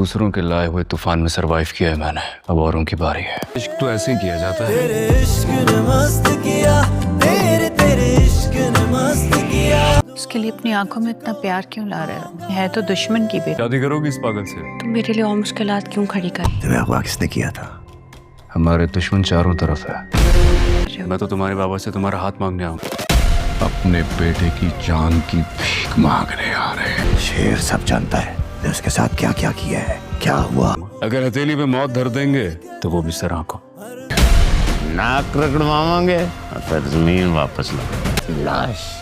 दूसरों के लाए हुए तूफान में सरवाइव किया है मैंने, अब औरों की बारी है। इश्क तो ऐसे ही किया जाता है। तेरे इश्क ने मस्त किया, तेरे इश्क ने मस्त किया। उसके लिए अपनी आंखों में इतना प्यार क्यों ला रहे हो? है तो दुश्मन की बेटी। शादी करोगी इस पागल से? तुम मेरे लिए और मुश्किलात क्यों खड़ी कर? तुम्हें अगवा किसने किया था? हमारे दुश्मन चारों तरफ है। मैं तो तुम्हारे बाबा से तुम्हारा हाथ मांगने आऊँ। अपने बेटे की जान की भीख मांगने आ रहे हैं। शेर सब जानता है ने उसके साथ क्या क्या किया है, क्या हुआ। अगर हथेली पे मौत धर देंगे तो वो भी सर आंखों। नाक रगड़वाएंगे और फिर जमीन वापस ला लाश।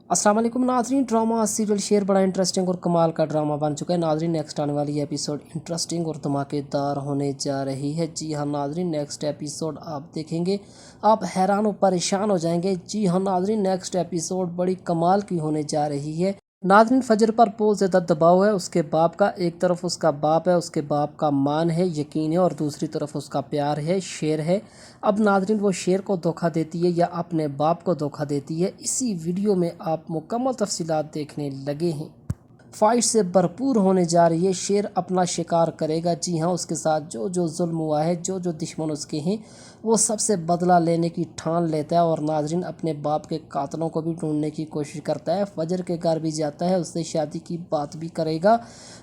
अस्सलाम वालेकुम नाजरीन, ड्रामा सीरियल शेर बड़ा इंटरेस्टिंग और कमाल का ड्रामा बन चुका है नाजरीन। नेक्स्ट आने वाली एपिसोड इंटरेस्टिंग और धमाकेदार होने जा रही है। जी हाँ नाजरीन, नेक्स्ट एपिसोड आप देखेंगे आप हैरान और परेशान हो जाएंगे। जी हाँ नाजरीन, नेक्स्ट एपिसोड बड़ी कमाल की होने जा रही है। नाजरीन फजर पर बहुत ज़्यादा दबाव है उसके बाप का। एक तरफ उसका बाप है, उसके बाप का मान है, यकीन है, और दूसरी तरफ उसका प्यार है, शेर है। अब नाजरीन वो शेर को धोखा देती है या अपने बाप को धोखा देती है, इसी वीडियो में आप मुकम्मल तफसीलात देखने लगे हैं। फाइट से भरपूर होने जा रही है। शेर अपना शिकार करेगा। जी हाँ, उसके साथ जो जो जुल्म हुआ है, जो जो दुश्मन उसके हैं, वो सबसे बदला लेने की ठान लेता है। और नाजरीन अपने बाप के कातलों को भी ढूंढने की कोशिश करता है। फजर के घर भी जाता है, उससे शादी की बात भी करेगा।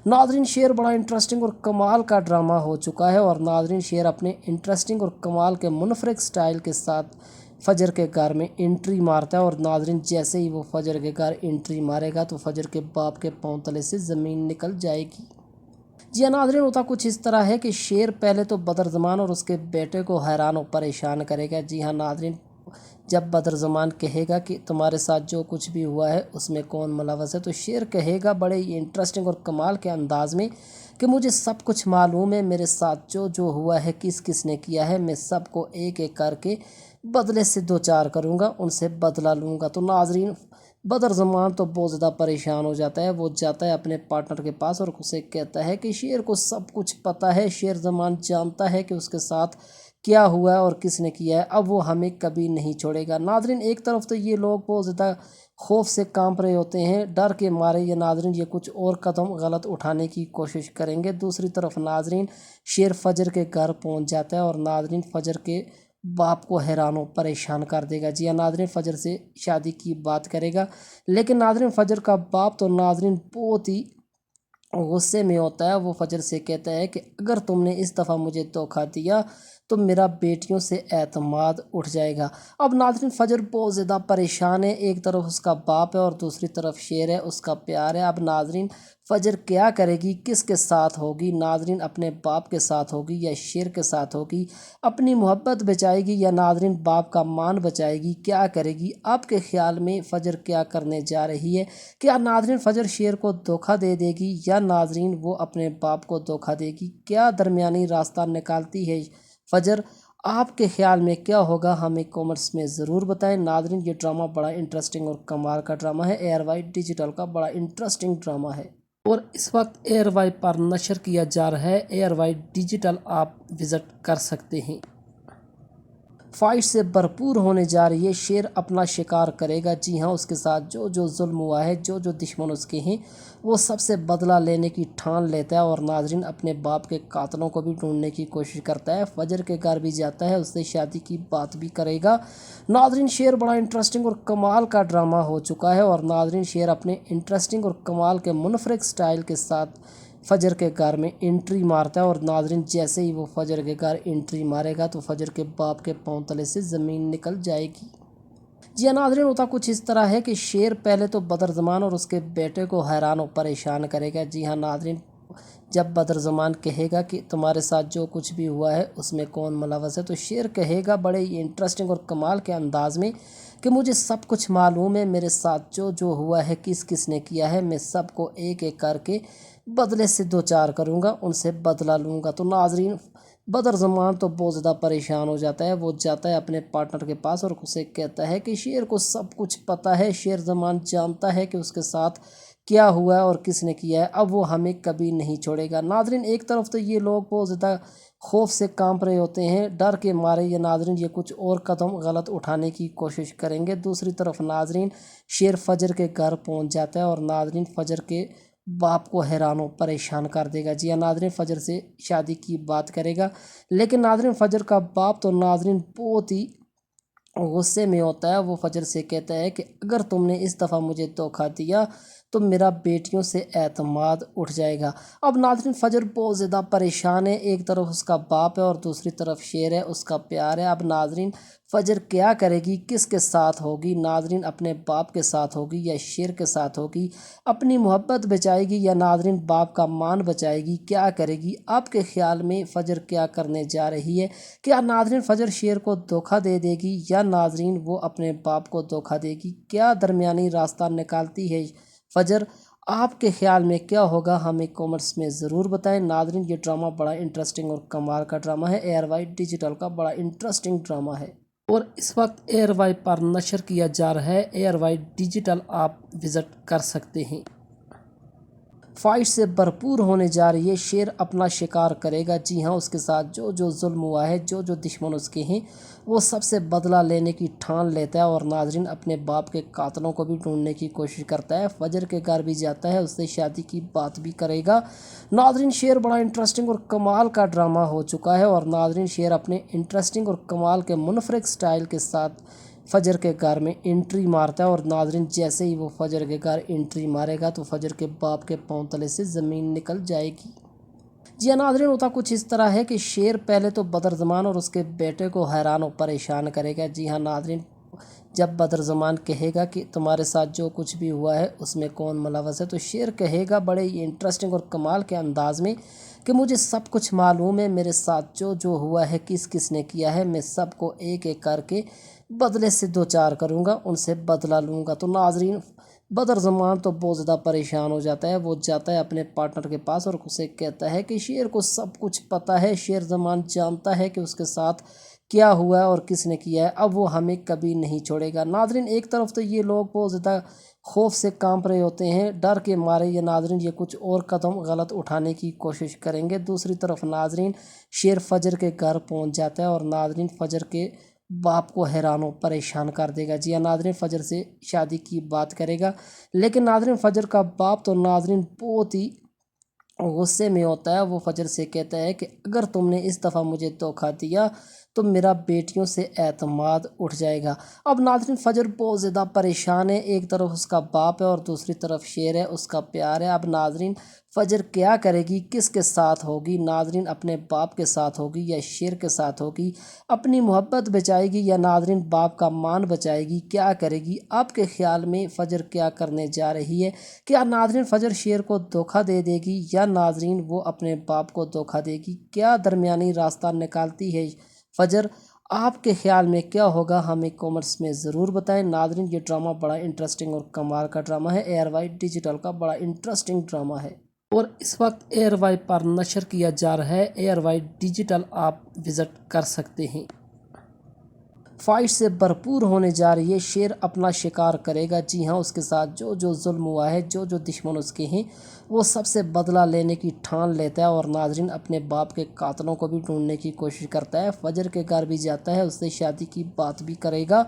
नाजरीन शेर बड़ा इंटरेस्टिंग और कमाल का ड्रामा हो चुका है। और नाजरीन शेर अपने इंटरेस्टिंग और कमाल के मुनफरिद स्टाइल के साथ फजर के घर में एंट्री मारता है। और नाजरीन जैसे ही वो फजर के घर एंट्री मारेगा तो फजर के बाप के पांव तले से ज़मीन निकल जाएगी। जी हाँ नाजरीन, होता कुछ इस तरह है कि शेर पहले तो बदरज़मान और उसके बेटे को हैरान और परेशान करेगा। जी हाँ नाजरीन, जब बदरज़मान कहेगा कि तुम्हारे साथ जो कुछ भी हुआ है उसमें कौन मुलव्वस है, तो शेर कहेगा बड़े इंटरेस्टिंग और कमाल के अंदाज़ में कि मुझे सब कुछ मालूम है, मेरे साथ जो जो हुआ है, किस किस ने किया है, मैं सबको एक एक करके बदले से दो चार करूँगा, उनसे बदला लूँगा। तो नाजरीन बदरज़मान तो बहुत ज़्यादा परेशान हो जाता है। वो जाता है अपने पार्टनर के पास और उसे कहता है कि शेर को सब कुछ पता है, शेर ज़मान जानता है कि उसके साथ क्या हुआ है और किसने किया है, अब वो हमें कभी नहीं छोड़ेगा। नाजरीन एक तरफ तो ये लोग बहुत ज़्यादा खौफ से कांप रहे होते हैं, डर के मारे ये नाजरीन ये कुछ और कदम गलत उठाने की कोशिश करेंगे। दूसरी तरफ नाजरीन शेर फजर के घर पहुंच जाता है और नाजरीन फजर के बाप को हैरान और परेशान कर देगा। जी हाँ नाजरीन फजर से शादी की बात करेगा, लेकिन नाजरीन फजर का बाप तो नाजरीन बहुत ही गुस्से में होता है। वो फजर से कहता है कि अगर तुमने इस दफ़ा मुझे धोखा दिया तो मेरा बेटियों से एतमाद उठ जाएगा। अब नाज़रीन फजर बहुत ज़्यादा परेशान है। एक तरफ उसका बाप है और दूसरी तरफ शेर है, उसका प्यार है। अब नाज़रीन फजर क्या करेगी, किसके साथ होगी? नाज़रीन अपने बाप के साथ होगी या शेर के साथ होगी? अपनी मोहब्बत बचाएगी या नाज़रीन बाप का मान बचाएगी? क्या करेगी? आपके ख़्याल में फ़जर क्या करने जा रही है? क्या नाज़रीन फ़जर शेर को धोखा दे देगी या नाज़रीन वो अपने बाप को धोखा देगी? क्या दरमियानी रास्ता निकालती है फ़जर? आपके ख़्याल में क्या होगा, हमें कमेंट्स में ज़रूर बताएं। नाज़रीन ये ड्रामा बड़ा इंटरेस्टिंग और कमाल का ड्रामा है। एयर वाइट डिजिटल का बड़ा इंटरेस्टिंग ड्रामा है और इस वक्त एयर वाइट पर नशर किया जा रहा है। एयर वाइट डिजिटल आप विज़िट कर सकते हैं। फाइट से भरपूर होने जा रही है। शेर अपना शिकार करेगा। जी हाँ, उसके साथ जो जो जुल्म हुआ है, जो जो दुश्मन उसके हैं, वो सबसे बदला लेने की ठान लेता है। और नाजरीन अपने बाप के कातलों को भी ढूंढने की कोशिश करता है। फजर के घर भी जाता है, उससे शादी की बात भी करेगा। नाजरीन शेर बड़ा इंटरेस्टिंग और कमाल का ड्रामा हो चुका है। और नाजरीन शेर अपने इंटरेस्टिंग और कमाल के मुनफरिद स्टाइल के साथ फजर के घर में एंट्री मारता है। और नाजरीन जैसे ही वो फजर के घर एंट्री मारेगा तो फजर के बाप के पांव तले से ज़मीन निकल जाएगी। जी हाँ नाजरीन, होता कुछ इस तरह है कि शेर पहले तो बदरज़मान और उसके बेटे को हैरान और परेशान करेगा। जी हाँ नाजरीन, जब बदरज़मान कहेगा कि तुम्हारे साथ जो कुछ भी हुआ है उसमें कौन मुलव्वस है, तो शेर कहेगा बड़े इंटरेस्टिंग और कमाल के अंदाज़ में कि मुझे सब कुछ मालूम है, मेरे साथ जो जो हुआ है, किस किस ने किया है, मैं सबको एक एक करके बदले से दो चार करूँगा, उनसे बदला लूँगा। तो नाजरीन बदरज़मान तो बहुत ज़्यादा परेशान हो जाता है। वो जाता है अपने पार्टनर के पास और उसे कहता है कि शेर को सब कुछ पता है, शेर ज़मान जानता है कि उसके साथ क्या हुआ है और किसने किया है, अब वो हमें कभी नहीं छोड़ेगा। नादरीन, एक तरफ तो ये लोग बहुत ज़्यादा खौफ से कांप रहे होते हैं, डर के मारे ये नादरीन ये कुछ और कदम गलत उठाने की कोशिश करेंगे। दूसरी तरफ नादरीन शेर फजर के घर पहुंच जाता है और नादरीन फजर के बाप को हैरान परेशान कर देगा। जी हाँ नादरीन, फजर से शादी की बात करेगा, लेकिन नादरीन फजर का बाप तो नादरीन बहुत ही गुस्से में होता है। वो फजर से कहता है कि अगर तुमने इस दफ़ा मुझे धोखा दिया तो मेरा बेटियों से एतमाद उठ जाएगा। अब नाज़रीन फजर बहुत ज़्यादा परेशान है, एक तरफ उसका बाप है और दूसरी तरफ शेर है, उसका प्यार है। अब नाज़रीन फजर क्या करेगी, किसके साथ होगी? नाज़रीन अपने बाप के साथ होगी या शेर के साथ होगी? अपनी मोहब्बत बचाएगी या नाज़रीन बाप का मान बचाएगी? क्या करेगी? आपके ख़्याल में फ़जर क्या करने जा रही है? क्या नाज़रीन फ़जर शेर को धोखा दे देगी या नाज़रीन वो अपने बाप को धोखा देगी? क्या दरमियानी रास्ता निकालती है फ़जर? आपके ख़्याल में क्या होगा, हमें कमेंट्स में ज़रूर बताएं। नाज़रीन ये ड्रामा बड़ा इंटरेस्टिंग और कमाल का ड्रामा है, एयरवाई डिजिटल का बड़ा इंटरेस्टिंग ड्रामा है और इस वक्त एयरवाई पर नशर किया जा रहा है। एयरवाई डिजिटल आप विज़िट कर सकते हैं। फाइट से भरपूर होने जा रही है, शेर अपना शिकार करेगा। जी हाँ, उसके साथ जो जो जुल्म हुआ है, जो जो दुश्मन उसके हैं, वो सबसे बदला लेने की ठान लेता है और नाज़रीन अपने बाप के कातलों को भी ढूंढने की कोशिश करता है। फजर के घर भी जाता है, उससे शादी की बात भी करेगा। नाज़रीन शेर बड़ा इंटरेस्टिंग और कमाल का ड्रामा हो चुका है और नाज़रीन शेर अपने इंटरेस्टिंग और कमाल के मुनफरिद स्टाइल के साथ फजर के घर में एंट्री मारता है और नाज़रीन जैसे ही वो फजर के घर एंट्री मारेगा तो फजर के बाप के पांव तले से ज़मीन निकल जाएगी। जी हाँ नाज़रीन, होता कुछ इस तरह है कि शेर पहले तो बदरज़मान और उसके बेटे को हैरान और परेशान करेगा। जी हाँ नाज़रीन, जब बदरज़मान कहेगा कि तुम्हारे साथ जो कुछ भी हुआ है उसमें कौन मुलव्वस है, तो शेर कहेगा बड़े ही इंटरेस्टिंग और कमाल के अंदाज में कि मुझे सब कुछ मालूम है, मेरे साथ जो जो हुआ है, किस किस ने किया है, मैं सबको एक एक करके बदले से दो चार करूँगा, उनसे बदला लूँगा। तो नाज़रीन बदरज़मान तो बहुत ज़्यादा परेशान हो जाता है। वो जाता है अपने पार्टनर के पास और उसे कहता है कि शेर को सब कुछ पता है, शेर ज़मान जानता है कि उसके साथ क्या हुआ है और किसने किया है, अब वो हमें कभी नहीं छोड़ेगा। नाज़रीन एक तरफ तो ये लोग बहुत ज़्यादा खौफ से कांप रहे होते हैं, डर के मारे ये नाज़रीन ये कुछ और कदम गलत उठाने की कोशिश करेंगे। दूसरी तरफ नाज़रीन शेर फजर के घर पहुंच जाता है और नाज़रीन फजर के बाप को हैरान और परेशान कर देगा। जी हाँ नाज़रीन फजर से शादी की बात करेगा, लेकिन नाज़रीन फजर का बाप तो नाज़रीन बहुत ही गुस्से में होता है। वो फजर से कहता है कि अगर तुमने इस दफ़ा मुझे धोखा दिया तो मेरा बेटियों से एतमाद उठ जाएगा। अब नाज़रीन फजर बहुत ज़्यादा परेशान है, एक तरफ उसका बाप है और दूसरी तरफ शेर है, उसका प्यार है। अब नाज़रीन फजर क्या करेगी, किसके साथ होगी? नाज़रीन अपने बाप के साथ होगी या शेर के साथ होगी? अपनी मोहब्बत बचाएगी या नाज़रीन बाप का मान बचाएगी? क्या करेगी? आपके ख़्याल में फ़जर क्या करने जा रही है? क्या नाज़रीन फ़जर शेर को धोखा दे देगी या नाज़रीन वो अपने बाप को धोखा देगी? क्या दरमियानी रास्ता निकालती है फ़जर? आपके ख़्याल में क्या होगा, हमें कमेंट्स में ज़रूर बताएं। नाज़रीन ये ड्रामा बड़ा इंटरेस्टिंग और कमाल का ड्रामा है, एयरवाई डिजिटल का बड़ा इंटरेस्टिंग ड्रामा है और इस वक्त एयरवाई पर नशर किया जा रहा है। एयरवाई डिजिटल आप विज़िट कर सकते हैं। फाइट से भरपूर होने जा रही है, शेर अपना शिकार करेगा। जी हाँ, उसके साथ जो जो जुल्म हुआ है, जो जो दुश्मन उसके हैं, वो सबसे बदला लेने की ठान लेता है और नाज़रीन अपने बाप के कातलों को भी ढूंढने की कोशिश करता है। फजर के घर भी जाता है, उससे शादी की बात भी करेगा।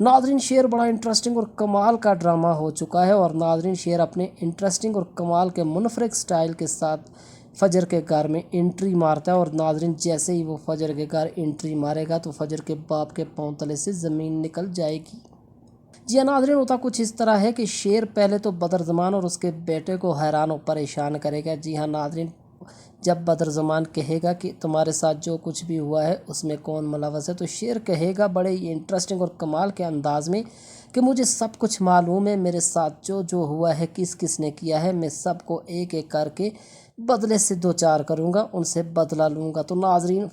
नाज़रीन शेर बड़ा इंटरेस्टिंग और कमाल का ड्रामा हो चुका है और नाज़रीन शेर अपने इंटरेस्टिंग और कमाल के मुनफरिद स्टाइल के साथ फजर के घर में एंट्री मारता है और नाज़रीन जैसे ही वो फजर के घर एंट्री मारेगा तो फजर के बाप के पांव तले से ज़मीन निकल जाएगी। जी हाँ नाज़रीन, होता कुछ इस तरह है कि शेर पहले तो बदरज़मान और उसके बेटे को हैरान और परेशान करेगा। जी हाँ नाज़रीन, जब बदरज़मान कहेगा कि तुम्हारे साथ जो कुछ भी हुआ है उसमें कौन मुलव्वस है, तो शेर कहेगा बड़े ही इंटरेस्टिंग और कमाल के अंदाज में कि मुझे सब कुछ मालूम है, मेरे साथ जो जो हुआ है, किस किस ने किया है, मैं सबको एक एक करके बदले से दो चार करूँगा, उनसे बदला लूँगा। तो नाज़रीन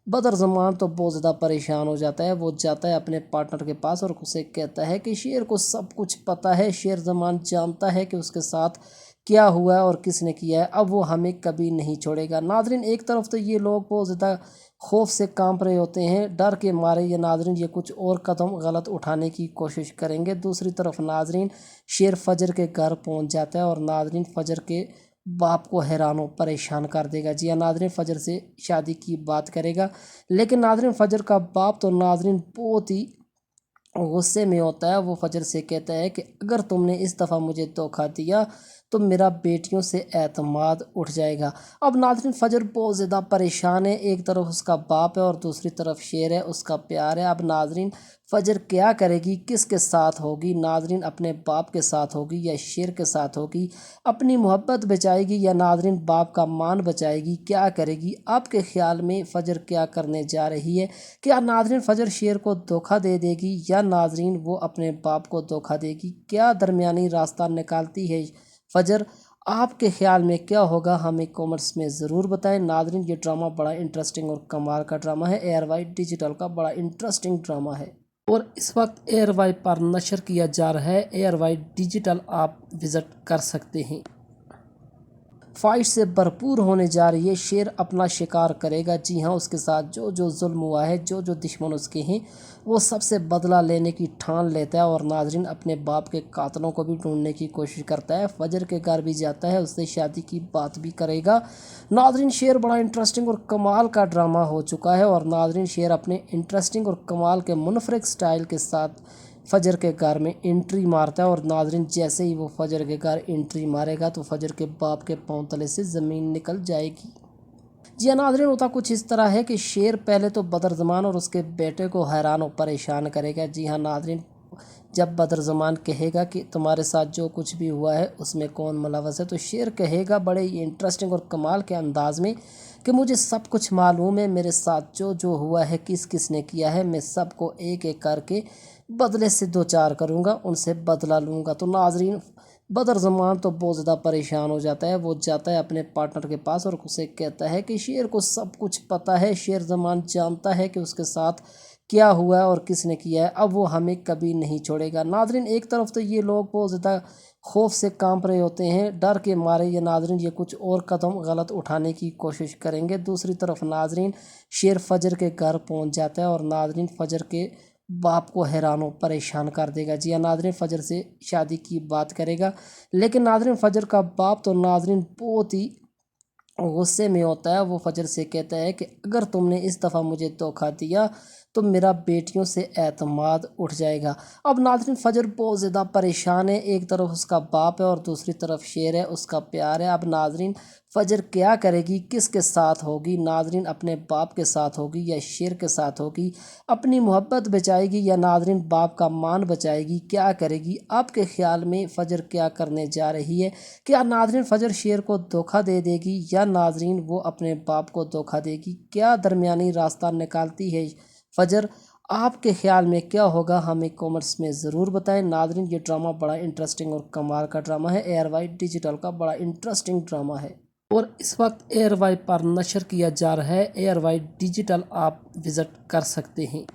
बदरज़मान तो बहुत ज़्यादा परेशान हो जाता है। वो जाता है अपने पार्टनर के पास और उसे कहता है कि शेर को सब कुछ पता है, शेर ज़मान जानता है कि उसके साथ क्या हुआ है और किसने किया है, अब वो हमें कभी नहीं छोड़ेगा। नाजरीन एक तरफ तो ये लोग बहुत ज़्यादा खौफ से कांप रहे होते हैं, डर के मारे ये नाजरीन ये कुछ और कदम गलत उठाने की कोशिश करेंगे। दूसरी तरफ नाजरीन शेर फजर के घर पहुंच जाता है और नाजरीन फजर के बाप को हैरान परेशान कर देगा। जी हाँ, नाजरीन फजर से शादी की बात करेगा, लेकिन नाजरीन फजर का बाप तो नाजरीन बहुत ही गुस्से में होता है। वो फजर से कहता है कि अगर तुमने इस दफ़ा मुझे धोखा दिया तो मेरा बेटियों से एतमाद उठ जाएगा। अब नाज़रीन फजर बहुत ज़्यादा परेशान है, एक तरफ उसका बाप है और दूसरी तरफ शेर है, उसका प्यार है। अब नाज़रीन फजर क्या करेगी, किसके साथ होगी? नाज़रीन अपने बाप के साथ होगी या शेर के साथ होगी? अपनी मोहब्बत बचाएगी या नाज़रीन बाप का मान बचाएगी? क्या करेगी? आपके ख़्याल में फ़जर क्या करने जा रही है? क्या नाज़रीन फ़जर शेर को धोखा दे देगी या नाज़रीन वो अपने बाप को धोखा देगी? क्या दरमियानी रास्ता निकालती है फ़जर? आपके ख़्याल में क्या होगा, हमें कमेंट्स में ज़रूर बताएं। नाज़रीन ये ड्रामा बड़ा इंटरेस्टिंग और कमाल का ड्रामा है, ARY डिजिटल का बड़ा इंटरेस्टिंग ड्रामा है और इस वक्त ARY पर नशर किया जा रहा है। ARY डिजिटल आप विज़िट कर सकते हैं। फाइट से भरपूर होने जा रही है, शेर अपना शिकार करेगा। जी हाँ, उसके साथ जो जो जुल्म हुआ है, जो जो दुश्मन उसके हैं, वो सबसे बदला लेने की ठान लेता है और नाजरीन अपने बाप के कातलों को भी ढूंढने की कोशिश करता है। फजर के घर भी जाता है, उससे शादी की बात भी करेगा। नाजरीन शेर बड़ा इंटरेस्टिंग और कमाल का ड्रामा हो चुका है और नाजरीन शेर अपने इंटरेस्टिंग और कमाल के मुनफरिक स्टाइल के साथ फजर के घर में एंट्री मारता है और नाजरीन जैसे ही वो फजर के घर एंट्री मारेगा तो फजर के बाप के पांव तले से ज़मीन निकल जाएगी। जी नाजरीन होता कुछ इस तरह है कि शेर पहले तो बदरज़मान और उसके बेटे को हैरान और परेशान करेगा। जी हाँ नाजरीन, जब बदरज़मान कहेगा कि तुम्हारे साथ जो कुछ भी हुआ है उसमें कौन मुलव्वस है, तो शेर कहेगा बड़े ही इंटरेस्टिंग और कमाल के अंदाज में कि मुझे सब कुछ मालूम है, मेरे साथ जो जो हुआ है, किस किस ने किया है, मैं सबको एक एक करके बदले से दो चार करूँगा, उनसे बदला लूँगा। तो नाजरीन बदरज़मान तो बहुत ज़्यादा परेशान हो जाता है। वो जाता है अपने पार्टनर के पास और उसे कहता है कि शेर को सब कुछ पता है, शेर ज़मान जानता है कि उसके साथ क्या हुआ है और किसने किया है, अब वो हमें कभी नहीं छोड़ेगा। नाजरीन एक तरफ तो ये लोग बहुत ज़्यादा खौफ से कांप रहे होते हैं, डर के मारे ये नाजरीन ये कुछ और कदम गलत उठाने की कोशिश करेंगे। दूसरी तरफ नाजरीन शेर फजर के घर पहुंच जाता है और नाजरीन फजर के बाप को हैरान परेशान कर देगा। जी हाँ नाजरीन फजर से शादी की बात करेगा, लेकिन नाजरीन फजर का बाप तो नाजरीन बहुत ही गुस्से में होता है। वो फजर से कहता है कि अगर तुमने इस दफ़ा मुझे धोखा दिया तो मेरा बेटियों से एतमाद उठ जाएगा। अब नाज़रीन फ़जर बहुत ज़्यादा परेशान है, एक तरफ उसका बाप है और दूसरी तरफ शेर है, उसका प्यार है। अब नाज़रीन फ़जर क्या करेगी, किसके साथ होगी? नाज़रीन अपने बाप के साथ होगी या शेर के साथ होगी? अपनी मोहब्बत बचाएगी या नाज़रीन बाप का मान बचाएगी? क्या करेगी? आपके ख़्याल में फ़जर क्या करने जा रही है? क्या नाज़रीन फ़जर शेर को धोखा दे देगी या नाज़रीन वो अपने बाप को धोखा देगी? क्या दरमियानी रास्ता निकालती है फ़जर? आपके ख़्याल में क्या होगा, हमें कमेंट्स में ज़रूर बताएं। नाज़रीन ये ड्रामा बड़ा इंटरेस्टिंग और कमाल का ड्रामा है, ARY डिजिटल का बड़ा इंटरेस्टिंग ड्रामा है और इस वक्त ARY पर नशर किया जा रहा है। ARY डिजिटल आप विज़िट कर सकते हैं।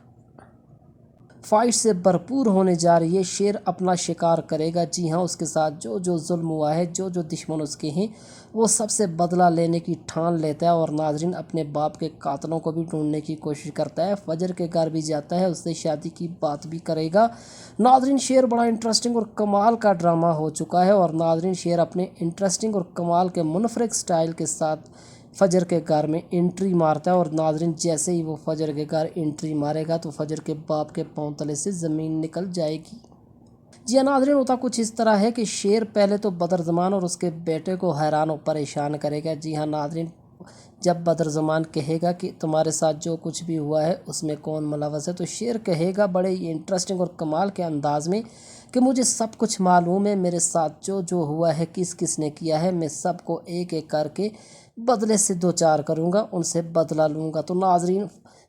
फाइट से भरपूर होने जा रही है, शेर अपना शिकार करेगा। जी हाँ, उसके साथ जो जो जुल्म हुआ है, जो जो दुश्मन उसके हैं, वो सबसे बदला लेने की ठान लेता है और नाजरीन अपने बाप के कातलों को भी ढूंढने की कोशिश करता है। फजर के घर भी जाता है, उससे शादी की बात भी करेगा। नाजरीन शेर बड़ा इंटरेस्टिंग और कमाल का ड्रामा हो चुका है और नाजरीन शेर अपने इंटरेस्टिंग और कमाल के मुनफरिक स्टाइल के साथ फजर के घर में एंट्री मारता है और नाजरीन जैसे ही वो फजर के घर एंट्री मारेगा तो फजर के बाप के पांव तले से ज़मीन निकल जाएगी। जी हाँ नाजरीन होता कुछ इस तरह है कि शेर पहले तो बदरज़मान और उसके बेटे को हैरान और परेशान करेगा। जी हाँ नाजरीन, जब बदरज़मान कहेगा कि तुम्हारे साथ जो कुछ भी हुआ है उसमें कौन मुलव्वस है, तो शेर कहेगा बड़े ही इंटरेस्टिंग और कमाल के अंदाज में कि मुझे सब कुछ मालूम है, मेरे साथ जो जो हुआ है, किस किस ने किया है, मैं सबको एक एक करके बदले से दो चार करूँगा, उनसे बदला लूँगा। तो नाजरीन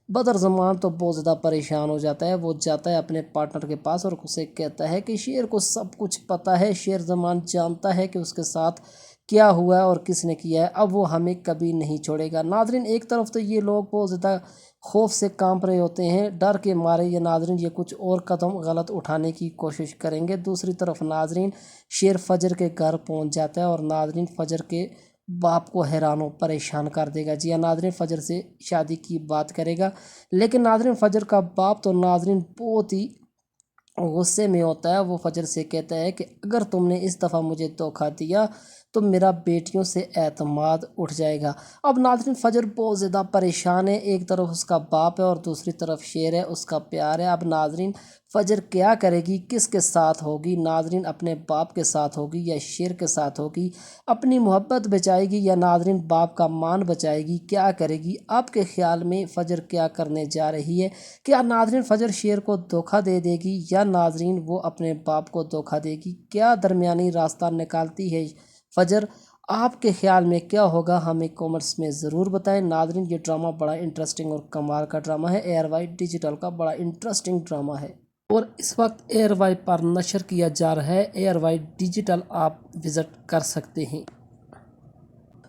बदरज़मान तो बहुत ज़्यादा परेशान हो जाता है। वो जाता है अपने पार्टनर के पास और उसे कहता है कि शेर को सब कुछ पता है, शेर ज़मान जानता है कि उसके साथ क्या हुआ है और किसने किया है, अब वो हमें कभी नहीं छोड़ेगा। नादरीन, एक तरफ तो ये लोग बहुत ज़्यादा खौफ से कांप रहे होते हैं, डर के मारे ये नादरीन ये कुछ और कदम गलत उठाने की कोशिश करेंगे। दूसरी तरफ नादरीन शेर फजर के घर पहुंच जाता है और नादरीन फजर के बाप को हैरान परेशान कर देगा। जी हाँ नादरीन, फजर से शादी की बात करेगा, लेकिन नादरीन फजर का बाप तो नादरीन बहुत ही गुस्से में होता है। वो फजर से कहता है कि अगर तुमने इस दफ़ा मुझे धोखा दिया तो मेरा बेटियों से एतमाद उठ जाएगा। अब नाज़रीन फजर बहुत ज़्यादा परेशान है, एक तरफ उसका बाप है और दूसरी तरफ शेर है, उसका प्यार है। अब नाज़रीन फजर क्या करेगी, किसके साथ होगी? नाज़रीन अपने बाप के साथ होगी या शेर के साथ होगी? अपनी मोहब्बत बचाएगी या नाज़रीन बाप का मान बचाएगी? क्या करेगी? आपके ख़्याल में फ़जर क्या करने जा रही है? क्या नाज़रीन फ़जर शेर को धोखा दे देगी या नाज़रीन वो अपने बाप को धोखा देगी? क्या दरमियानी रास्ता निकालती है फ़जर? आपके ख़्याल में क्या होगा, हमें कमेंट्स में ज़रूर बताएं। नाज़रीन ये ड्रामा बड़ा इंटरेस्टिंग और कमाल का ड्रामा है, एयर वाइट डिजिटल का बड़ा इंटरेस्टिंग ड्रामा है और इस वक्त एयर वाइट पर नशर किया जा रहा है। एयर वाइट डिजिटल आप विज़िट कर सकते हैं।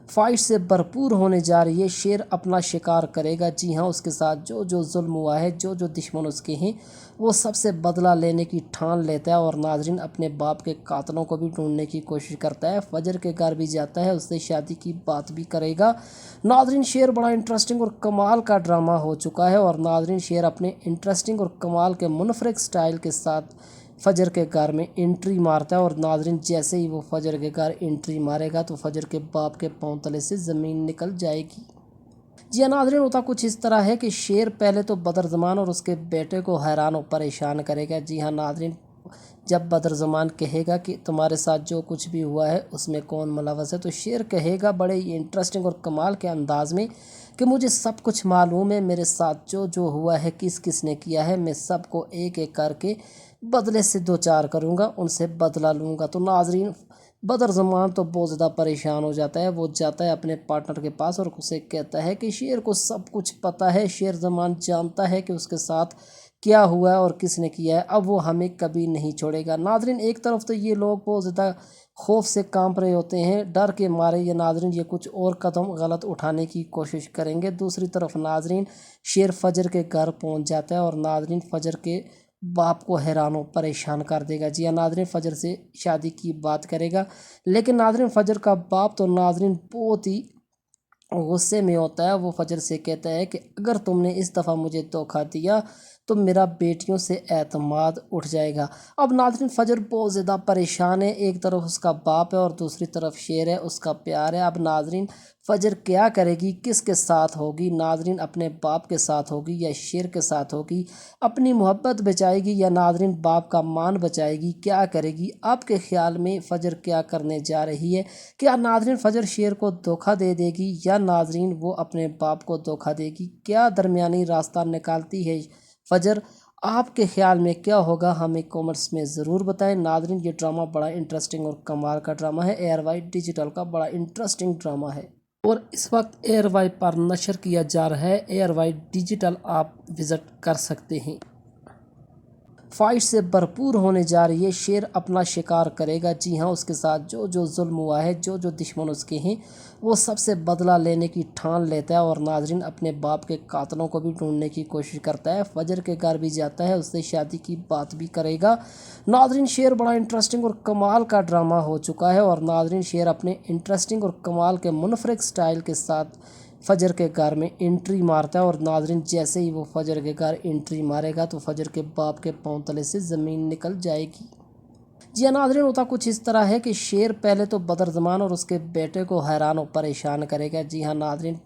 फाइट से भरपूर होने जा रही है, शेर अपना शिकार करेगा। जी हाँ, उसके साथ जो जो जुल्म हुआ है, जो जो दुश्मन उसके हैं, वो सबसे बदला लेने की ठान लेता है और नाज़रीन अपने बाप के कातलों को भी ढूंढने की कोशिश करता है। फजर के घर भी जाता है, उससे शादी की बात भी करेगा। नाज़रीन शेर बड़ा इंटरेस्टिंग और कमाल का ड्रामा हो चुका है और नाज़रीन शेर अपने इंटरेस्टिंग और कमाल के मुनफरिक स्टाइल के साथ फजर के घर में एंट्री मारता है और नाज़रीन जैसे ही वो फजर के घर एंट्री मारेगा तो फजर के बाप के पांव तले से ज़मीन निकल जाएगी। जी हाँ नाज़रीन, होता कुछ इस तरह है कि शेर पहले तो बदरज़मान और उसके बेटे को हैरान और परेशान करेगा। जी हाँ नाज़रीन, जब बदरज़मान कहेगा कि तुम्हारे साथ जो कुछ भी हुआ है उसमें कौन मुलव्वस है, तो शेर कहेगा बड़े इंटरेस्टिंग और कमाल के अंदाज़ में कि मुझे सब कुछ मालूम है, मेरे साथ जो जो हुआ है, किस किस ने किया है, मैं सबको एक एक करके बदले से दो चार करूँगा, उनसे बदला लूँगा। तो नाज़रीन बदरज़मान तो बहुत ज़्यादा परेशान हो जाता है। वो जाता है अपने पार्टनर के पास और उसे कहता है कि शेर को सब कुछ पता है, शेर ज़मान जानता है कि उसके साथ क्या हुआ है और किसने किया है, अब वो हमें कभी नहीं छोड़ेगा। नाज़रीन एक तरफ तो ये लोग बहुत ज़्यादा खौफ से कांप रहे होते हैं, डर के मारे ये नाज़रीन ये कुछ और कदम गलत उठाने की कोशिश करेंगे। दूसरी तरफ नाज़रीन शेर फजर के घर पहुंच जाता है और नाज़रीन फजर के बाप को हैरान परेशान कर देगा। जी हाँ नाज़रीन फजर से शादी की बात करेगा, लेकिन नाज़रीन फजर का बाप तो नाज़रीन बहुत ही गुस्से में होता है। वो फजर से कहता है कि अगर तुमने इस दफ़ा मुझे धोखा दिया तो मेरा बेटियों से एतमाद उठ जाएगा। अब नाज़रीन फजर बहुत ज़्यादा परेशान है, एक तरफ उसका बाप है और दूसरी तरफ शेर है, उसका प्यार है। अब नाज़रीन फजर क्या करेगी, किसके साथ होगी? नाज़रीन अपने बाप के साथ होगी या शेर के साथ होगी? अपनी मोहब्बत बचाएगी या नाज़रीन बाप का मान बचाएगी? क्या करेगी? आपके ख़्याल में फ़जर क्या करने जा रही है? क्या नाज़रीन फ़जर शेर को धोखा दे देगी या नाज़रीन वो अपने बाप को धोखा देगी? क्या दरमियानी रास्ता निकालती है फ़जर? आपके ख़्याल में क्या होगा, हमें कमेंट्स में ज़रूर बताएं। नाज़रीन ये ड्रामा बड़ा इंटरेस्टिंग और कमाल का ड्रामा है, एयर वाइट डिजिटल का बड़ा इंटरेस्टिंग ड्रामा है और इस वक्त एयर वाइट पर नशर किया जा रहा है। एयर वाइट डिजिटल आप विज़िट कर सकते हैं। फाइट से भरपूर होने जा रही है, शेर अपना शिकार करेगा। जी हाँ, उसके साथ जो जो जुल्म हुआ है, जो जो दुश्मन उसके हैं, वो सबसे बदला लेने की ठान लेता है और नाज़रीन अपने बाप के कातलों को भी ढूंढने की कोशिश करता है। फजर के घर भी जाता है, उससे शादी की बात भी करेगा। नाज़रीन शेर बड़ा इंटरेस्टिंग और कमाल का ड्रामा हो चुका है और नाज़रीन शेर अपने इंटरेस्टिंग और कमाल के मुनफरिक स्टाइल के साथ फजर के घर में एंट्री मारता है और नाज़रीन जैसे ही वो फजर के घर एंट्री मारेगा तो फजर के बाप के पांव तले से ज़मीन निकल जाएगी। जी हाँ नाज़रीन, होता कुछ इस तरह है कि शेर पहले तो बदरज़मान और उसके बेटे को हैरान और परेशान करेगा। जी हाँ नाज़रीन,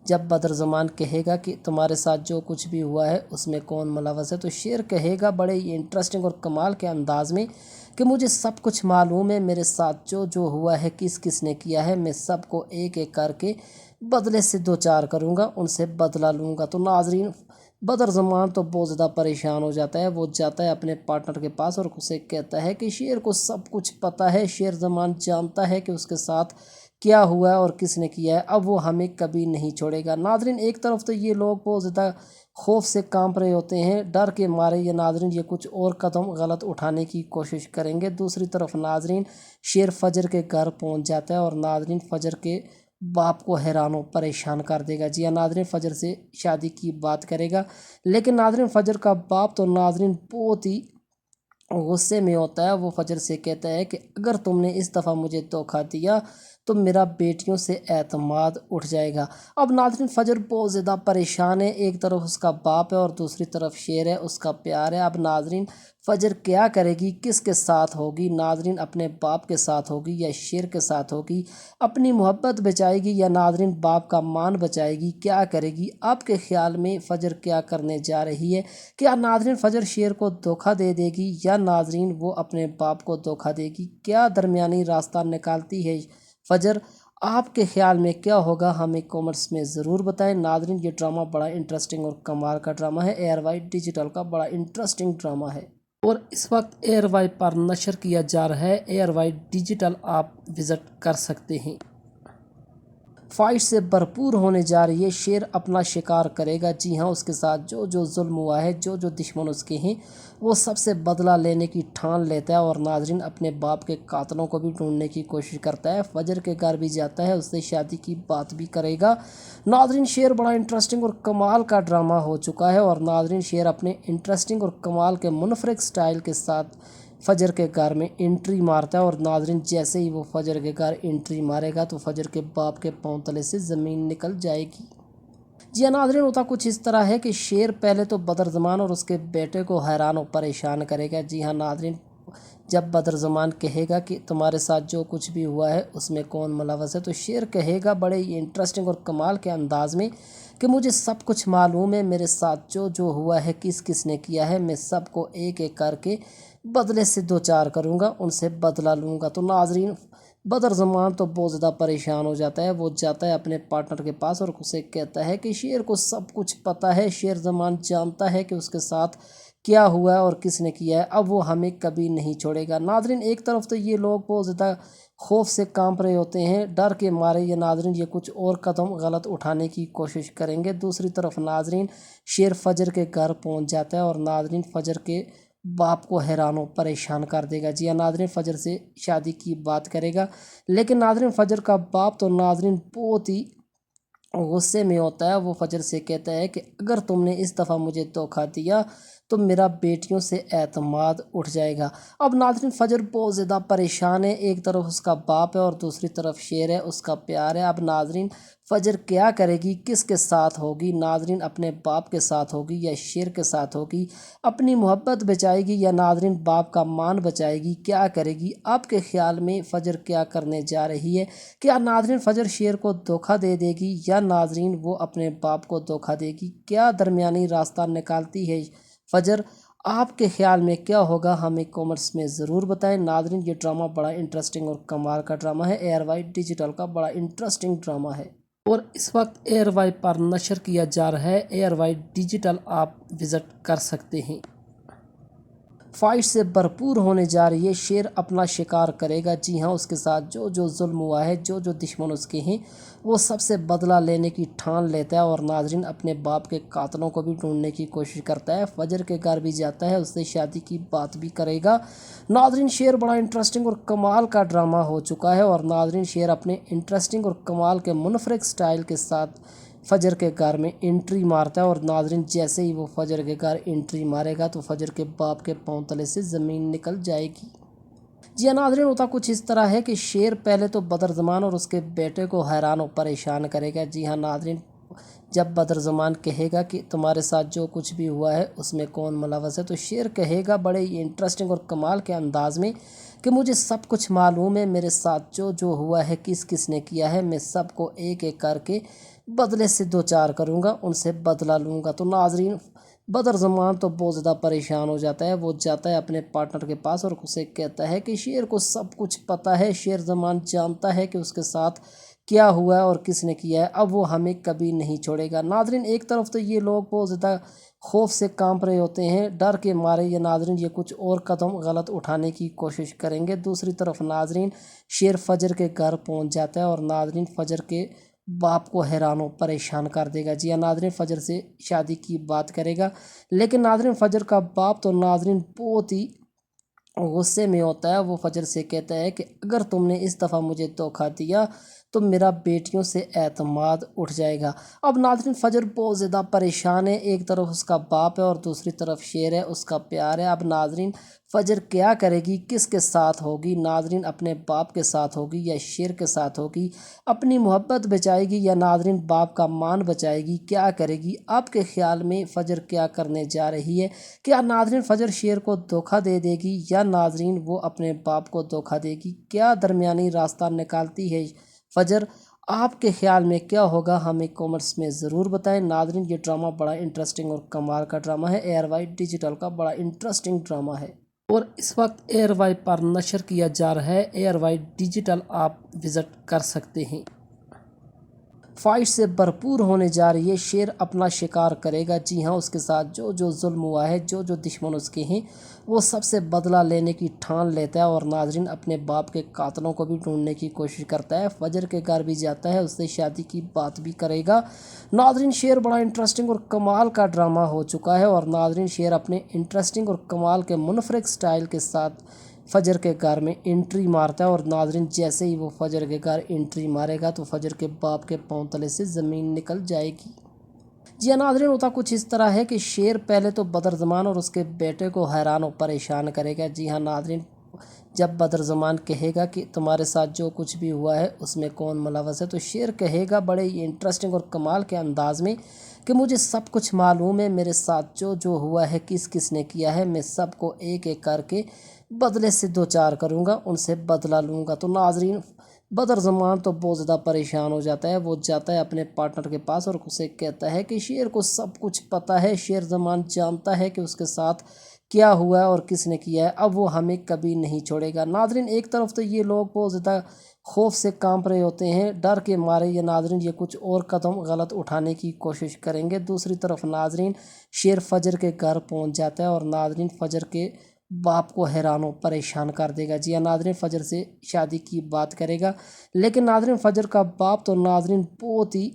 जब बदरज़मान कहेगा कि तुम्हारे साथ जो कुछ भी हुआ है उसमें कौन मुलव्वस है, तो शेर कहेगा बड़े इंटरेस्टिंग और कमाल के अंदाज़ में कि मुझे सब कुछ मालूम है, मेरे साथ जो जो हुआ है, किस किस ने किया है, मैं सबको एक एक करके बदले से दो चार करूँगा, उनसे बदला लूँगा। तो नाज़रीन बदरज़मान तो बहुत ज़्यादा परेशान हो जाता है। वो जाता है अपने पार्टनर के पास और उसे कहता है कि शेर को सब कुछ पता है, शेर ज़मान जानता है कि उसके साथ क्या हुआ है और किसने किया है, अब वो हमें कभी नहीं छोड़ेगा। नादरीन, एक तरफ तो ये लोग बहुत ज़्यादा खौफ से कांप रहे होते हैं, डर के मारे ये नादरीन ये कुछ और कदम गलत उठाने की कोशिश करेंगे। दूसरी तरफ नादरीन शेर फजर के घर पहुंच जाता है और नादरीन फजर के बाप को हैरान और परेशान कर देगा। जी हाँ नादरीन, फजर से शादी की बात करेगा, लेकिन नादरीन फजर का बाप तो नादरीन बहुत ही गुस्से में होता है। वो फजर से कहता है कि अगर तुमने इस दफ़ा मुझे धोखा दिया तो मेरा बेटियों से एतमाद उठ जाएगा। अब नाज़रीन फजर बहुत ज़्यादा परेशान है, एक तरफ उसका बाप है और दूसरी तरफ शेर है, उसका प्यार है। अब नाज़रीन फजर क्या करेगी, किसके साथ होगी? नाज़रीन अपने बाप के साथ होगी या शेर के साथ होगी? अपनी मोहब्बत बचाएगी या नाज़रीन बाप का मान बचाएगी? क्या करेगी? आपके ख़्याल में फ़जर क्या करने जा रही है? क्या नाज़रीन फ़जर शेर को धोखा दे देगी या नाज़रीन वो अपने बाप को धोखा देगी? क्या दरमियानी रास्ता निकालती है फ़जर? आपके ख़्याल में क्या होगा, हमें कमेंट्स में ज़रूर बताएं। नाज़रीन ये ड्रामा बड़ा इंटरेस्टिंग और कमाल का ड्रामा है, एयरवाई डिजिटल का बड़ा इंटरेस्टिंग ड्रामा है और इस वक्त एयरवाई पर नशर किया जा रहा है। एयरवाई डिजिटल आप विज़िट कर सकते हैं। फाइट से भरपूर होने जा रही है, शेर अपना शिकार करेगा। जी हाँ, उसके साथ जो जो जुल्म हुआ है, जो जो दुश्मन उसके हैं, वो सबसे बदला लेने की ठान लेता है और नाज़रीन अपने बाप के कातलों को भी ढूंढने की कोशिश करता है। फजर के घर भी जाता है, उससे शादी की बात भी करेगा। नाज़रीन शेर बड़ा इंटरेस्टिंग और कमाल का ड्रामा हो चुका है और नाज़रीन शेर अपने इंटरेस्टिंग और कमाल के मुनफरिक स्टाइल के साथ फजर के घर में एंट्री मारता है और नाज़रीन जैसे ही वो फजर के घर एंट्री मारेगा तो फजर के बाप के पांव तले से ज़मीन निकल जाएगी। जी हाँ नाज़रीन, होता कुछ इस तरह है कि शेर पहले तो बदरज़मान और उसके बेटे को हैरान और परेशान करेगा। जी हाँ नाज़रीन, जब बदरज़मान कहेगा कि तुम्हारे साथ जो कुछ भी हुआ है उसमें कौन मुलव्वस है, तो शेर कहेगा बड़े ही इंटरेस्टिंग और कमाल के अंदाज़ में कि मुझे सब कुछ मालूम है, मेरे साथ जो जो हुआ है, किस किस ने किया है, मैं सबको एक एक करके बदले से दो चार करूँगा, उनसे बदला लूँगा। तो नाज़रीन बदरज़मान तो बहुत ज़्यादा परेशान हो जाता है। वो जाता है अपने पार्टनर के पास और उसे कहता है कि शेर को सब कुछ पता है, शेर ज़मान जानता है कि उसके साथ क्या हुआ है और किसने किया है, अब वो हमें कभी नहीं छोड़ेगा। नाज़रीन एक तरफ तो ये लोग बहुत ज़्यादा खौफ से कांप रहे होते हैं, डर के मारे ये नाज़रीन ये कुछ और कदम गलत उठाने की कोशिश करेंगे। दूसरी तरफ नाज़रीन शेर फजर के घर पहुंच जाता है और नाज़रीन फजर के बाप को हैरान और परेशान कर देगा। जी हाँ नाज़रीन फजर से शादी की बात करेगा, लेकिन नाज़रीन फजर का बाप तो नाज़रीन बहुत ही गुस्से में होता है। वो फजर से कहता है कि अगर तुमने इस दफ़ा मुझे धोखा दिया तो मेरा बेटियों से एतमाद उठ जाएगा। अब नाज़रीन फजर बहुत ज़्यादा परेशान है, एक तरफ उसका बाप है और दूसरी तरफ शेर है, उसका प्यार है। अब नाज़रीन फजर क्या करेगी, किसके साथ होगी? नाज़रीन अपने बाप के साथ होगी या शेर के साथ होगी? अपनी मोहब्बत बचाएगी या नाज़रीन बाप का मान बचाएगी? क्या करेगी? आपके ख़्याल में फ़जर क्या करने जा रही है? क्या नाज़रीन फ़जर शेर को धोखा दे देगी या नाज़रीन वो अपने बाप को धोखा देगी? क्या दरमियानी रास्ता निकालती है फ़जर? आपके ख़्याल में क्या होगा, हमें कमेंट्स में ज़रूर बताएं। नाज़रीन ये ड्रामा बड़ा इंटरेस्टिंग और कमाल का ड्रामा है, एयरवाई डिजिटल का बड़ा इंटरेस्टिंग ड्रामा है और इस वक्त एयरवाई पर नशर किया जा रहा है। एयरवाई डिजिटल आप विज़िट कर सकते हैं। फाइट से भरपूर होने जा रही है, शेर अपना शिकार करेगा। जी हाँ, उसके साथ जो जो जुल्म हुआ है, जो जो दुश्मन उसके हैं, वो सबसे बदला लेने की ठान लेता है और नाज़रीन अपने बाप के कातलों को भी ढूंढने की कोशिश करता है। फजर के घर भी जाता है, उससे शादी की बात भी करेगा। नाज़रीन शेर बड़ा इंटरेस्टिंग और कमाल का ड्रामा हो चुका है और नाज़रीन शेर अपने इंटरेस्टिंग और कमाल के मुनफरिक स्टाइल के साथ फजर के घर में एंट्री मारता है और नाज़रीन जैसे ही वो फजर के घर एंट्री मारेगा तो फजर के बाप के पांव तले से ज़मीन निकल जाएगी। जी हाँ नाज़रीन, होता कुछ इस तरह है कि शेर पहले तो बदरज़मान और उसके बेटे को हैरान और परेशान करेगा। जी हाँ नाज़रीन, जब बदरज़मान कहेगा कि तुम्हारे साथ जो कुछ भी हुआ है उसमें कौन मुलव्वस है, तो शेर कहेगा बड़े ही इंटरेस्टिंग और कमाल के अंदाज़ में कि मुझे सब कुछ मालूम है, मेरे साथ जो जो हुआ है, किस किस ने किया है, मैं सबको एक एक करके बदले से दो चार करूँगा, उनसे बदला लूँगा। तो नाज़रीन बदरज़मान तो बहुत ज़्यादा परेशान हो जाता है। वो जाता है अपने पार्टनर के पास और उसे कहता है कि शेर को सब कुछ पता है, शेर ज़मान जानता है कि उसके साथ کیا ہوا ہے اور کس نے کیا ہے، اب وہ ہمیں کبھی نہیں چھوڑے گا۔ ناظرین ایک طرف تو یہ لوگ بہت زیادہ خوف سے کانپ رہے ہوتے ہیں، ڈر کے مارے یہ ناظرین یہ کچھ اور قدم غلط اٹھانے کی کوشش کریں گے۔ دوسری طرف ناظرین شیر فجر کے گھر پہنچ جاتا ہے اور ناظرین فجر کے باپ کو حیران و پریشان کر دے گا۔ جی ہاں ناظرین فجر سے شادی کی بات کرے گا، لیکن ناظرین فجر کا باپ تو ناظرین بہت ہی غصے میں ہوتا ہے۔ وہ فجر سے کہتا ہے کہ اگر تم نے اس دفعہ مجھے دھوکہ دیا تو میرا بیٹیوں سے اعتماد اٹھ جائے گا۔ اب ناظرین فجر بہت زیادہ پریشان ہے، ایک طرف اس کا باپ ہے اور دوسری طرف شیر ہے، اس کا پیار ہے۔ اب ناظرین فجر کیا کرے گی، کس کے ساتھ ہوگی؟ ناظرین اپنے باپ کے ساتھ ہوگی یا شیر کے ساتھ ہوگی؟ اپنی محبت بچائے گی یا ناظرین باپ کا مان بچائے گی؟ کیا کرے گی؟ آپ کے خیال میں فجر کیا کرنے جا رہی ہے؟ کیا ناظرین فجر شیر کو دھوکہ دے دے گی یا ناظرین وہ اپنے باپ کو دھوکہ دے گی؟ کیا درمیانی راستہ نکالتی ہے فجر؟ آپ کے خیال میں کیا ہوگا؟ ہمیں کامنٹس میں ضرور بتائیں۔ ناظرین یہ ڈرامہ بڑا انٹرسٹنگ اور کمال کا ڈرامہ ہے، ایئر وائی ڈیجیٹل کا بڑا انٹرسٹنگ ڈرامہ ہے اور اس وقت ایئر وائی پر نشر کیا جا رہا ہے۔ ایئر وائی ڈیجیٹل آپ وزٹ کر سکتے ہیں۔ فائٹ سے بھرپور ہونے جا رہی ہے، شیر اپنا شکار کرے گا۔ جی ہاں، اس کے ساتھ جو ظلم ہوا ہے، جو دشمن اس کے ہیں، وہ سب سے بدلہ لینے کی ٹھان لیتا ہے اور ناظرین اپنے باپ کے قاتلوں کو بھی ڈھونڈنے کی کوشش کرتا ہے۔ فجر کے گھر بھی جاتا ہے، اس سے شادی کی بات بھی کرے گا۔ ناظرین شیر بڑا انٹرسٹنگ اور کمال کا ڈرامہ ہو چکا ہے اور ناظرین شیر اپنے انٹرسٹنگ اور کمال کے منفرد سٹائل کے ساتھ فجر کے گھر میں انٹری مارتا ہے اور ناظرین جیسے ہی وہ فجر کے گھر انٹری مارے گا تو فجر کے باپ کے پاؤں تلے سے زمین نکل جائے گی۔ جی ہاں ناظرین ہوتا کچھ اس طرح ہے کہ شیر پہلے تو بدرزمان اور اس کے بیٹے کو حیران و پریشان کرے گا۔ جی ہاں ناظرین جب بدرزمان کہے گا کہ تمہارے ساتھ جو کچھ بھی ہوا ہے اس میں کون ملوث ہے، تو شیر کہے گا بڑے ہی انٹرسٹنگ اور کمال کے انداز میں کہ مجھے سب کچھ معلوم ہے، میرے ساتھ جو ہوا ہے، کس نے کیا ہے، میں سب کو ایک ایک کر کے بدلے سے دوچار کروں گا، ان سے بدلہ لوں گا۔ تو ناظرین بدرزمان تو بہت زیادہ پریشان ہو جاتا ہے، وہ جاتا ہے اپنے پارٹنر کے پاس اور اسے کہتا ہے کہ شیر کو سب کچھ پتہ ہے، شیر زمان جانتا ہے کہ اس کے ساتھ کیا ہوا ہے اور کس نے کیا ہے، اب وہ ہمیں کبھی نہیں چھوڑے گا۔ ناظرین ایک طرف تو یہ لوگ بہت زیادہ خوف سے کانپ رہے ہوتے ہیں، ڈر کے مارے یہ ناظرین یہ کچھ اور قدم غلط اٹھانے کی کوشش کریں گے۔ دوسری طرف ناظرین شیر فجر کے گھر پہنچ جاتا ہے اور ناظرین فجر کے باپ کو حیران و پریشان کر دے گا۔ جی ہاں ناظرین فجر سے شادی کی بات کرے گا، لیکن ناظرین فجر کا باپ تو ناظرین بہت ہی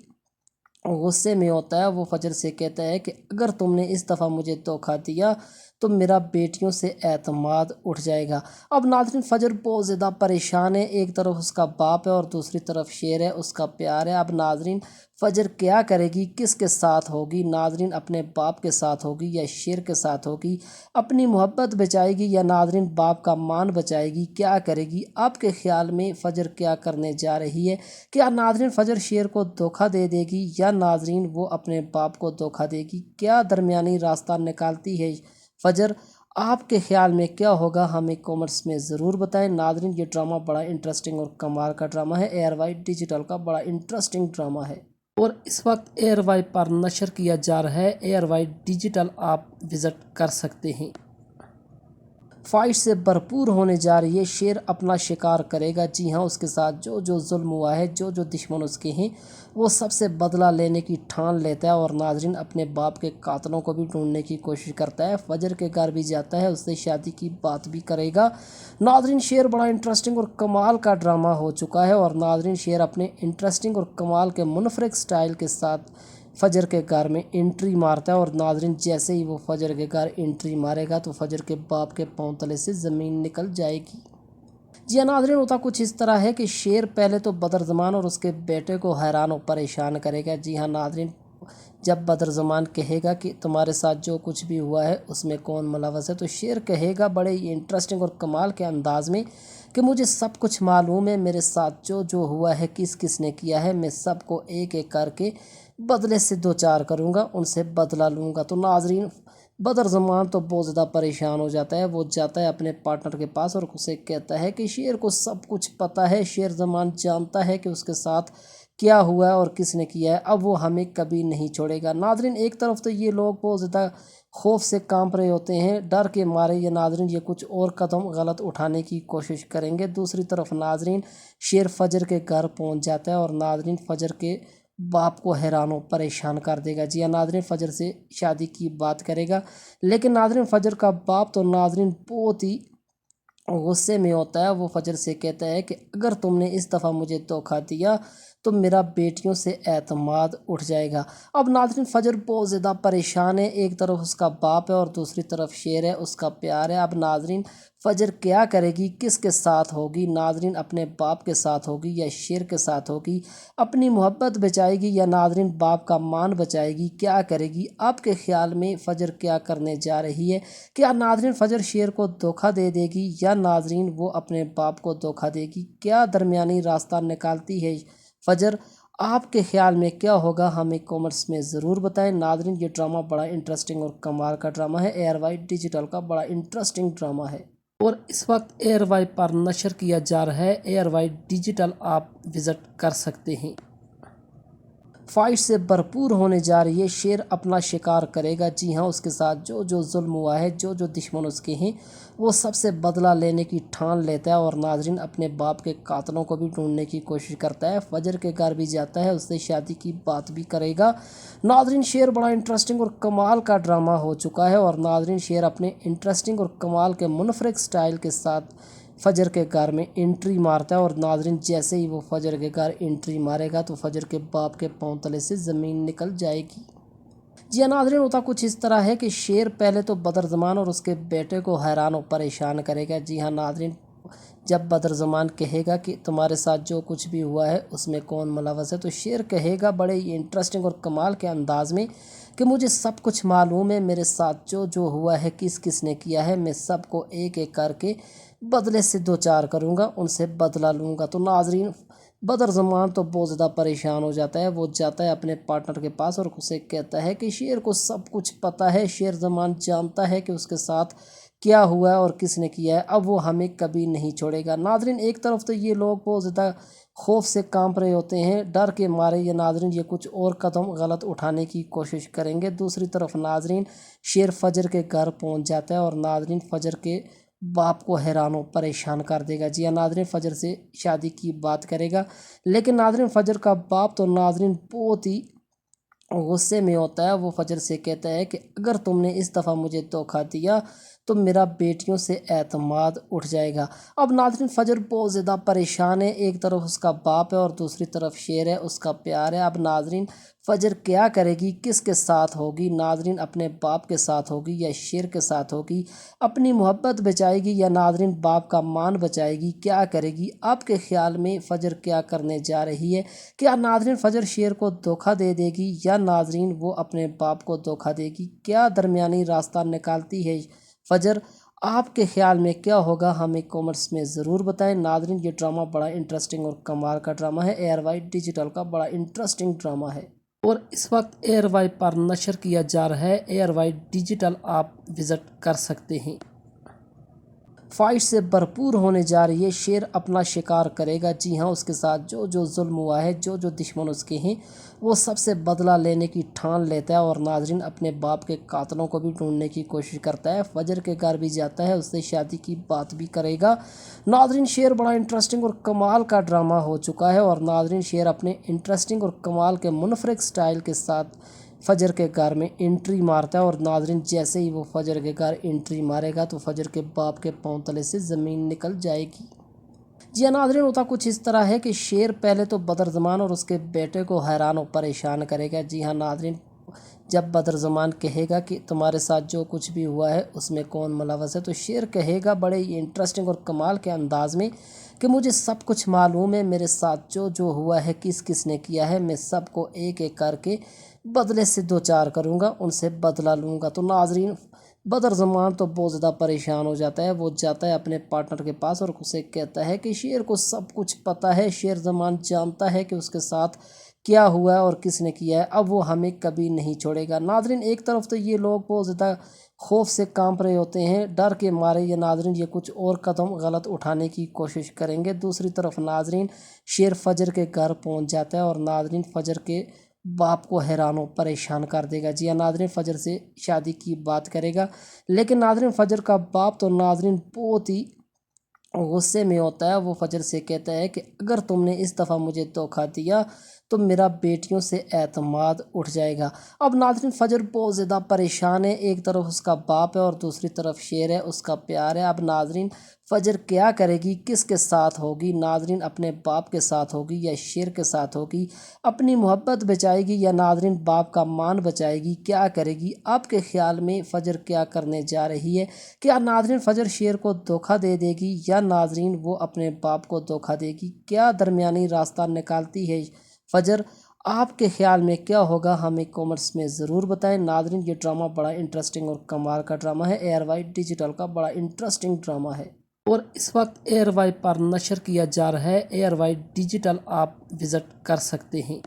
غصے میں ہوتا ہے۔ وہ فجر سے کہتا ہے کہ اگر تم نے اس دفعہ مجھے دھوکہ دیا تو میرا بیٹیوں سے اعتماد اٹھ جائے گا۔ اب ناظرین فجر بہت زیادہ پریشان ہے، ایک طرف اس کا باپ ہے اور دوسری طرف شیر ہے، اس کا پیار ہے۔ اب ناظرین فجر کیا کرے گی، کس کے ساتھ ہوگی؟ ناظرین اپنے باپ کے ساتھ ہوگی یا شیر کے ساتھ ہوگی؟ اپنی محبت بچائے گی یا ناظرین باپ کا مان بچائے گی؟ کیا کرے گی؟ آپ کے خیال میں فجر کیا کرنے جا رہی ہے؟ کیا ناظرین فجر شیر کو دھوکہ دے دے گی یا ناظرین وہ اپنے باپ کو دھوکہ دے گی؟ کیا درمیانی راستہ نکالتی ہے فجر؟ آپ کے خیال میں کیا ہوگا؟ ہمیں کامنٹس میں ضرور بتائیں۔ ناظرین یہ ڈرامہ بڑا انٹرسٹنگ اور کمال کا ڈرامہ ہے، ایئر وائی ڈیجیٹل کا بڑا انٹرسٹنگ ڈرامہ ہے اور اس وقت ایئر وائی پر نشر کیا جا رہا ہے۔ ایئر وائی ڈیجیٹل آپ وزٹ کر سکتے ہیں۔ فائٹ سے بھرپور ہونے جا رہی ہے، شیر اپنا شکار کرے گا۔ جی ہاں، اس کے ساتھ جو ظلم ہوا ہے، جو دشمن اس کے ہیں، وہ سب سے بدلہ لینے کی ٹھان لیتا ہے اور ناظرین اپنے باپ کے قاتلوں کو بھی ڈھونڈنے کی کوشش کرتا ہے۔ فجر کے گھر بھی جاتا ہے، اس سے شادی کی بات بھی کرے گا۔ ناظرین شیر بڑا انٹرسٹنگ اور کمال کا ڈرامہ ہو چکا ہے اور ناظرین شیر اپنے انٹرسٹنگ اور کمال کے منفرد سٹائل کے ساتھ فجر کے گھر میں انٹری مارتا ہے اور ناظرین جیسے ہی وہ فجر کے گھر انٹری مارے گا تو فجر کے باپ کے پاؤں تلے سے زمین نکل جائے گی۔ جی ہاں ناظرین ہوتا کچھ اس طرح ہے کہ شیر پہلے تو بدرزمان اور اس کے بیٹے کو حیران و پریشان کرے گا۔ جی ہاں ناظرین جب بدرزمان کہے گا کہ تمہارے ساتھ جو کچھ بھی ہوا ہے اس میں کون ملوث ہے، تو شیر کہے گا بڑے ہی انٹرسٹنگ اور کمال کے انداز میں کہ مجھے سب کچھ معلوم ہے، میرے ساتھ جو ہوا ہے، کس نے کیا ہے، میں سب کو ایک ایک کر کے بدلے سے دوچار کروں گا، ان سے بدلہ لوں گا۔ تو ناظرین بدرزمان تو بہت زیادہ پریشان ہو جاتا ہے، وہ جاتا ہے اپنے پارٹنر کے پاس اور اسے کہتا ہے کہ شیر کو سب کچھ پتہ ہے، شیر زمان جانتا ہے کہ اس کے ساتھ क्या हुआ है और किसने किया है, अब वो हमें कभी नहीं छोड़ेगा। नादरीन, एक तरफ तो ये लोग बहुत ज़्यादा खौफ से कांप रहे होते हैं, डर के मारे ये नादरीन ये कुछ और कदम गलत उठाने की कोशिश करेंगे। दूसरी तरफ नादरीन शेर फजर के घर पहुंच जाता है और नादरीन फजर के बाप को हैरान और परेशान कर देगा। जी हाँ नादरीन, फजर से शादी की बात करेगा, लेकिन नादरीन फजर का बाप तो नादरीन बहुत ही गुस्से में होता है। वो फजर से कहता है कि अगर तुमने इस दफ़ा मुझे धोखा दिया तो मेरा बेटियों से एतमाद उठ जाएगा। अब नाज़रीन फजर बहुत ज़्यादा परेशान है, एक तरफ उसका बाप है और दूसरी तरफ शेर है, उसका प्यार है। अब नाज़रीन फजर क्या करेगी, किसके साथ होगी? नाज़रीन अपने बाप के साथ होगी या शेर के साथ होगी? अपनी मोहब्बत बचाएगी या नाज़रीन बाप का मान बचाएगी? क्या करेगी? आपके ख़्याल में फ़जर क्या करने जा रही है? क्या नाज़रीन फ़जर शेर को धोखा दे देगी या नाज़रीन वो अपने बाप को धोखा देगी? क्या दरमियानी रास्ता निकालती है फ़जर? आपके ख़्याल में क्या होगा, हमें कमेंट्स में ज़रूर बताएं। नाज़रीन ये ड्रामा बड़ा इंटरेस्टिंग और कमाल का ड्रामा है, एयर वाइट डिजिटल का बड़ा इंटरेस्टिंग ड्रामा है और इस वक्त एयर वाई पर नशर किया जा रहा है। एयर वाई डिजिटल आप विज़िट कर सकते हैं। फाइट से भरपूर होने जा रही है, शेर अपना शिकार करेगा। जी हाँ, उसके साथ जो जो जुल्म हुआ है, जो जो दुश्मन उसके हैं, वो सबसे बदला लेने की ठान लेता है और नाज़रीन अपने बाप के कातलों को भी ढूंढने की कोशिश करता है। फजर के घर भी जाता है, उससे शादी की बात भी करेगा। नाज़रीन शेर बड़ा इंटरेस्टिंग और कमाल का ड्रामा हो चुका है और नाज़रीन शेर अपने इंटरेस्टिंग और कमाल के मुनफरिद स्टाइल के साथ फजर के घर में एंट्री मारता है और नाज़रीन जैसे ही वो फजर के घर एंट्री मारेगा तो फजर के बाप के पांव तले से ज़मीन निकल जाएगी। जी हाँ नाज़रीन, होता कुछ इस तरह है कि शेर पहले तो बदरज़मान और उसके बेटे को हैरान और परेशान करेगा। जी हाँ नाज़रीन, जब बदरज़मान कहेगा कि तुम्हारे साथ जो कुछ भी हुआ है उसमें कौन मुलव्वस है, तो शेर कहेगा बड़े इंटरेस्टिंग और कमाल के अंदाज में कि मुझे सब कुछ मालूम है, मेरे साथ जो जो हुआ है, किस किस ने किया है, मैं सबको एक एक करके बदले से दो चार करूँगा, उनसे बदला लूँगा। तो नाज़रीन बदरज़मान तो बहुत ज़्यादा परेशान हो जाता है। वो जाता है अपने पार्टनर के पास और उसे कहता है कि शेर को सब कुछ पता है, शेर ज़मान जानता है कि उसके साथ क्या हुआ है और किसने किया है, अब वो हमें कभी नहीं छोड़ेगा। नाज़रीन एक तरफ तो ये लोग बहुत ज़्यादा खौफ से कांप रहे होते हैं, डर के मारे ये नाज़रीन ये कुछ और कदम गलत उठाने की कोशिश करेंगे। दूसरी तरफ नाज़रीन शेर फजर के घर पहुंच जाता है और नाज़रीन फजर के बाप को हैरान और परेशान कर देगा। जी हाँ नाज़रीन फजर से शादी की बात करेगा, लेकिन नाज़रीन फजर का बाप तो नाज़रीन बहुत ही गुस्से में होता है। वो फजर से कहता है कि अगर तुमने इस दफ़ा मुझे धोखा दिया तो मेरा बेटियों से एतमाद उठ जाएगा। अब नाज़रीन फजर बहुत ज़्यादा परेशान है, एक तरफ उसका बाप है और दूसरी तरफ शेर है, उसका प्यार है। अब नाज़रीन फजर क्या करेगी, किसके साथ होगी? नाज़रीन अपने बाप के साथ होगी या शेर के साथ होगी? अपनी मोहब्बत बचाएगी या नाज़रीन बाप का मान बचाएगी? क्या करेगी? आपके ख़्याल में फ़जर क्या करने जा रही है? क्या नाज़रीन फ़जर शेर को धोखा दे देगी या नाज़रीन वो अपने बाप को धोखा देगी? क्या दरमियानी रास्ता निकालती है फ़जर? आपके ख़्याल में क्या होगा, हमें कमेंट्स में ज़रूर बताएं। नाज़रीन ये ड्रामा बड़ा इंटरेस्टिंग और कमाल का ड्रामा है, एयर वाइट डिजिटल का बड़ा इंटरेस्टिंग ड्रामा है और इस वक्त एयर वाई पर नशर किया जा रहा है। एयर वाइट डिजिटल आप विज़िट कर सकते हैं। फाइट से भरपूर होने जा रही है, शेर अपना शिकार करेगा। जी हाँ, उसके साथ जो जो जुल्म हुआ है, जो जो दुश्मन उसके हैं, वो सबसे बदला लेने की ठान लेता है और नाज़रीन अपने बाप के कातलों को भी ढूंढने की कोशिश करता है। फजर के घर भी जाता है, उससे शादी की बात भी करेगा। नाज़रीन शेर बड़ा इंटरेस्टिंग और कमाल का ड्रामा हो चुका है और नाज़रीन शेर अपने इंटरेस्टिंग और कमाल के मुनफरिद स्टाइल के साथ फजर के घर में एंट्री मारता है और नाज़रीन जैसे ही वो फजर के घर एंट्री मारेगा तो फजर के बाप के पांव तले से ज़मीन निकल जाएगी। जी हाँ नाज़रीन, होता कुछ इस तरह है कि शेर पहले तो बदरज़मान और उसके बेटे को हैरान और परेशान करेगा। जी हाँ नाज़रीन, जब बदरज़मान कहेगा कि तुम्हारे साथ जो कुछ भी हुआ है उसमें कौन मुलव्वस है, तो शेर कहेगा बड़े इंटरेस्टिंग और कमाल के अंदाज में कि मुझे सब कुछ मालूम है, मेरे साथ जो जो हुआ है, किस किस ने किया है, मैं सबको एक एक करके बदले से दो चार करूँगा, उनसे बदला लूँगा। तो नाज़रीन बदरज़मान तो बहुत ज़्यादा परेशान हो जाता है। वो जाता है अपने पार्टनर के पास और उसे कहता है कि शेर को सब कुछ पता है, शेर ज़मान जानता है कि उसके साथ क्या हुआ है और किसने किया है, अब वो हमें कभी नहीं छोड़ेगा। नाजरीन एक तरफ तो ये लोग बहुत ज़्यादा खौफ से कांप रहे होते हैं, डर के मारे ये नाजरीन ये कुछ और कदम गलत उठाने की कोशिश करेंगे। दूसरी तरफ नाजरीन शेर फजर के घर पहुंच जाता है और नाजरीन फजर के बाप को हैरान और परेशान कर देगा। जी हाँ नाजरीन फजर से शादी की बात करेगा, लेकिन नाजरीन फजर का बाप तो नाजरीन बहुत ही गुस्से में होता है। वो फजर से कहता है कि अगर तुमने इस दफ़ा मुझे धोखा दिया तो मेरा बेटियों से एतमाद उठ जाएगा। अब नाज़रीन फजर बहुत ज़्यादा परेशान है, एक तरफ उसका बाप है और दूसरी तरफ शेर है, उसका प्यार है। अब नाज़रीन फजर क्या करेगी, किसके साथ होगी? नाज़रीन अपने बाप के साथ होगी या शेर के साथ होगी? अपनी मोहब्बत बचाएगी या नाज़रीन बाप का मान बचाएगी? क्या करेगी? आपके ख़्याल में फ़जर क्या करने जा रही है? क्या नाज़रीन फ़जर शेर को धोखा दे देगी या नाज़रीन वो अपने बाप को धोखा देगी? क्या दरमियानी रास्ता निकालती है फ़जर? आपके ख़्याल में क्या होगा, हमें कमेंट्स में ज़रूर बताएं। नाज़रीन ये ड्रामा बड़ा इंटरेस्टिंग और कमाल का ड्रामा है, ARY डिजिटल का बड़ा इंटरेस्टिंग ड्रामा है और इस वक्त ARY पर नशर किया जा रहा है। ARY डिजिटल आप विज़िट कर सकते हैं।